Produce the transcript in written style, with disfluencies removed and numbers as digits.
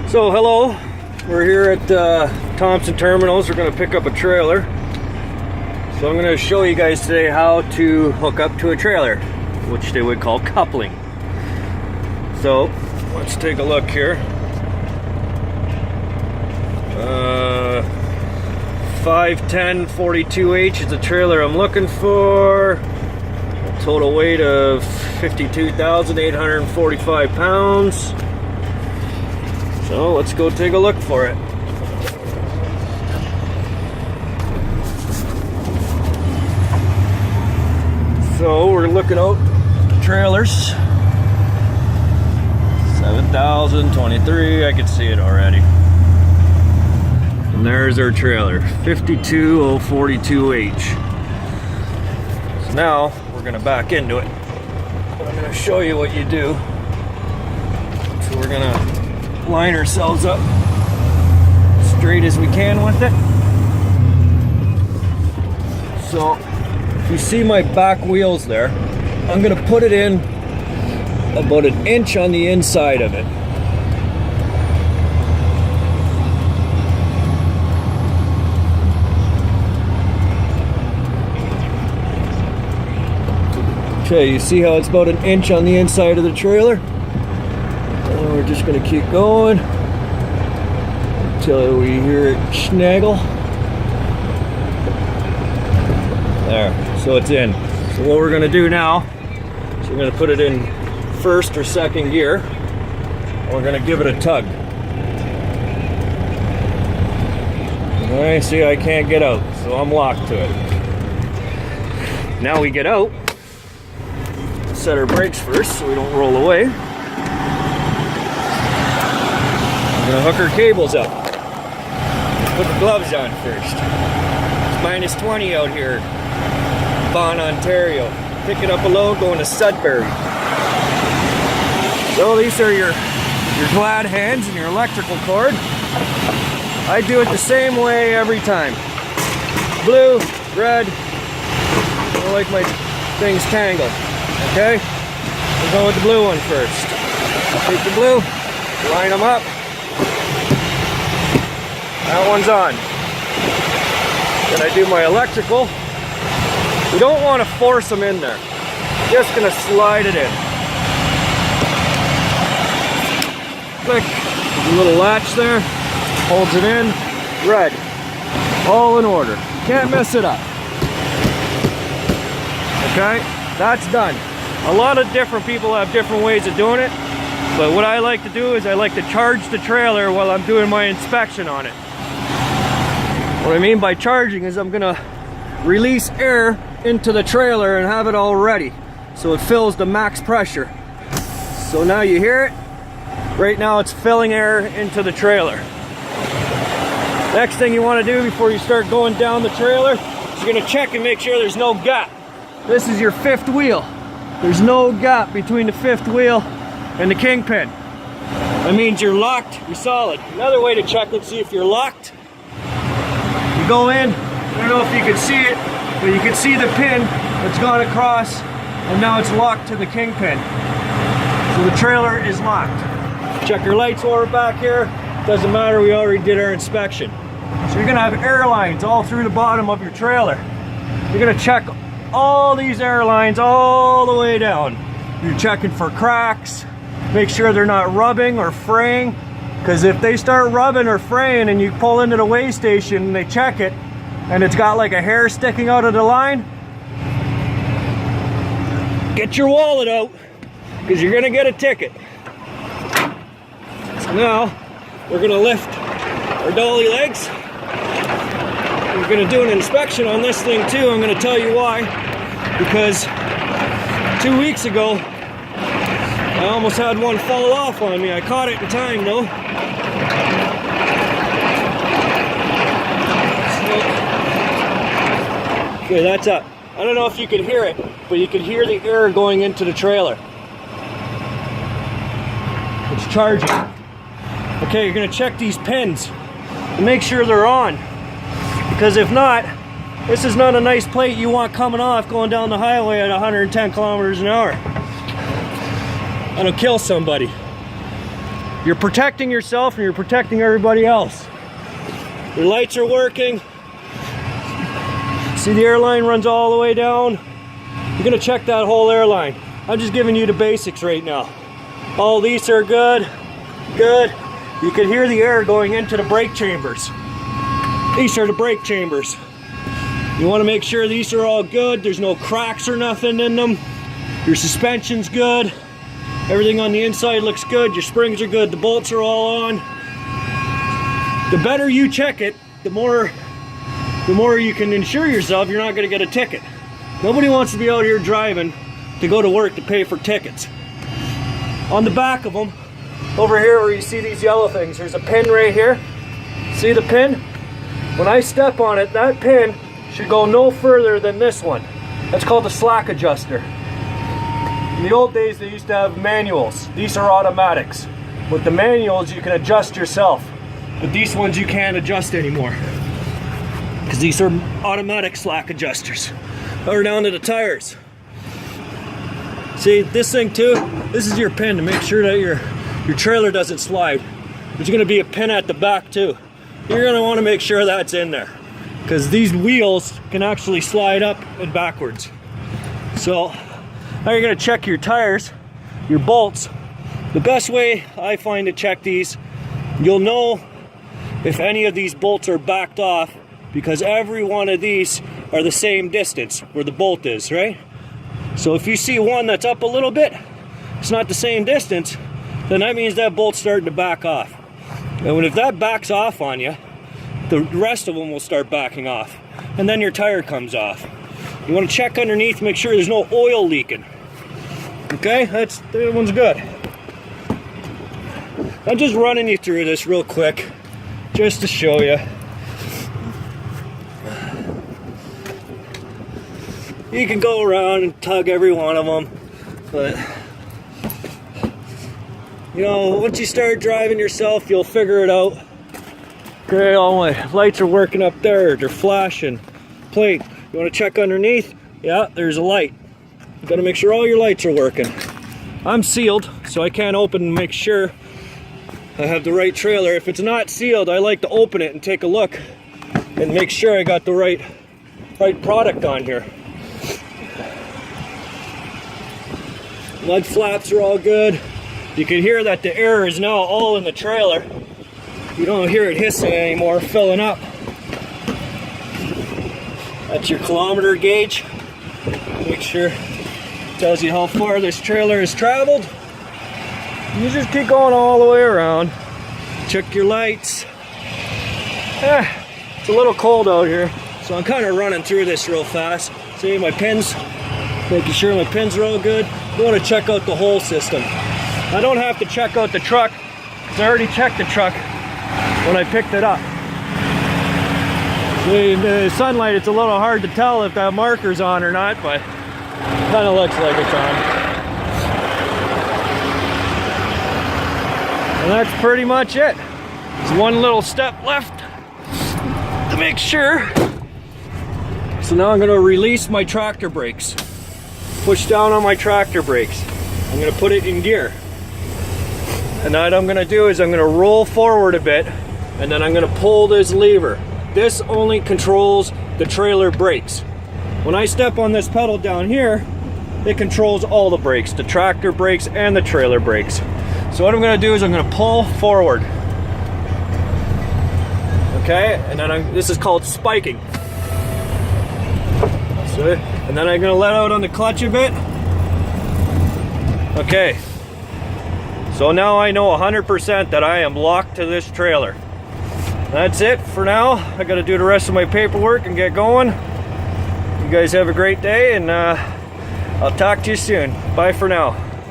So hello, we're here at Thompson Terminals. We're going to pick up a trailer. So I'm going to show you guys today how to hook up to a trailer, which they would call coupling. So let's take a look here. 510 42H is the trailer I'm looking for. A total weight of 52,845 pounds. So let's go take a look for it. So we're looking out trailers. 7,023, I can see it already. And there's our trailer, 52042H. So now we're gonna back into it. I'm gonna show you what you do. So we're gonna line ourselves up straight as we can with it. So if you see my back wheels there, I'm gonna put it in about an inch on the inside of it. Okay, you see how it's about an inch on the inside of the trailer? And we're just gonna keep going until we hear it snaggle. There, so it's in. So what we're gonna do now is we're gonna put it in first or second gear. And we're gonna give it a tug. Alright, see, I can't get out, so I'm locked to it. Now we get out. Set our brakes first so we don't roll away. I'm gonna hook our cables up. Put the gloves on first. It's minus 20 out here, Vaughan, Ontario. Picking up a load going to Sudbury. So these are your glad hands and your electrical cord. I do it the same way every time. Blue, red. I don't like my things tangled. Okay, we'll go with the blue one first. Take the blue, line them up. That one's on. Then I do my electrical. We don't want to force them in there. Just gonna slide it in. Click. There's a little latch there. Holds it in. Red. All in order. Can't mess it up. Okay, that's done. A lot of different people have different ways of doing it, but what I like to do is I like to charge the trailer while I'm doing my inspection on it. What I mean by charging is I'm gonna release air into the trailer and have it all ready so it fills the max pressure. So now you hear it. Right now it's filling air into the trailer. Next thing you want to do before you start going down the trailer is you're gonna check and make sure there's no gap. This is your fifth wheel. There's no gap between the fifth wheel and the kingpin. That means you're locked, you're solid. Another way to check it, see if you're locked. You go in, I don't know if you can see it, but you can see the pin that's gone across, and now it's locked to the kingpin. So the trailer is locked. Check your lights while we're back here. Doesn't matter, we already did our inspection. So you're gonna have air lines all through the bottom of your trailer. You're gonna check all these air lines all the way down. You're checking for cracks, make sure they're not rubbing or fraying, because if they start rubbing or fraying and you pull into the weigh station and they check it and it's got like a hair sticking out of the line, get your wallet out because you're gonna get a ticket. So now we're gonna lift our dolly legs. We're going to do an inspection on this thing too. I'm going to tell you why. Because 2 weeks ago, I almost had one fall off on me. I caught it in time though. Okay, that's up. I don't know if you can hear it, but you can hear the air going into the trailer. It's charging. Okay, you're going to check these pins and make sure they're on. Because if not, this is not a nice plate you want coming off going down the highway at 110 kilometers an hour. That'll kill somebody. you're protecting yourself and you're protecting everybody else. Your lights are working. See, the airline runs all the way down. You're gonna check that whole airline. I'm just giving you the basics right now. All these are good. Good. You can hear the air going into the brake chambers. These are the brake chambers. You want to make sure these are all good. There's no cracks or nothing in them. Your suspension's good. Everything on the inside looks good. Your springs are good. The bolts are all on. The better you check it, the more you can ensure yourself you're not going to get a ticket. Nobody wants to be out here driving to go to work to pay for tickets. On the back of them, over here where you see these yellow things, there's a pin right here. See the pin? When I step on it, that pin should go no further than this one. That's called the slack adjuster. In the old days, they used to have manuals. These are automatics. With the manuals, you can adjust yourself. But these ones you can't adjust anymore, because these are automatic slack adjusters. Over down to the tires. See, this thing too, this is your pin to make sure that your trailer doesn't slide. There's gonna be a pin at the back too. You're gonna wanna make sure that's in there, because these wheels can actually slide up and backwards. So now you're gonna check your tires, your bolts. The best way I find to check these, you'll know if any of these bolts are backed off, because every one of these are the same distance where the bolt is, right? So if you see one that's up a little bit, it's not the same distance, then that means that bolt's starting to back off. And if that backs off on you, the rest of them will start backing off, and then your tire comes off. You want to check underneath, make sure there's no oil leaking. Okay, that one's good. I'm just running you through this real quick, just to show you. You can go around and tug every one of them, but you know, once you start driving yourself, you'll figure it out. Okay, all my lights are working up there. They're flashing. Plate. You want to check underneath? Yeah, there's a light. You got to make sure all your lights are working. I'm sealed, so I can't open and make sure I have the right trailer. If it's not sealed, I like to open it and take a look and make sure I got the right product on here. Mud flaps are all good. You can hear that the air is now all in the trailer. You don't hear it hissing anymore, filling up. That's your kilometer gauge. Make sure it tells you how far this trailer has traveled. You just keep going all the way around. Check your lights. It's a little cold out here, so I'm kind of running through this real fast. See my pins, making sure my pins are all good. You want to check out the whole system. I don't have to check out the truck, because I already checked the truck when I picked it up. In the sunlight, it's a little hard to tell if that marker's on or not, but it kind of looks like it's on. And that's pretty much it. There's one little step left to make sure. So now I'm going to release my tractor brakes. Push down on my tractor brakes. I'm going to put it in gear. And what I'm going to do is I'm going to roll forward a bit, and then I'm going to pull this lever. This only controls the trailer brakes. When I step on this pedal down here, it controls all the brakes, the tractor brakes and the trailer brakes. So what I'm going to do is I'm going to pull forward. Okay, and then this is called spiking. So, and then I'm going to let out on the clutch a bit. Okay, so now I know 100% that I am locked to this trailer. That's it for now. I got to do the rest of my paperwork and get going. You guys have a great day, and I'll talk to you soon. Bye for now.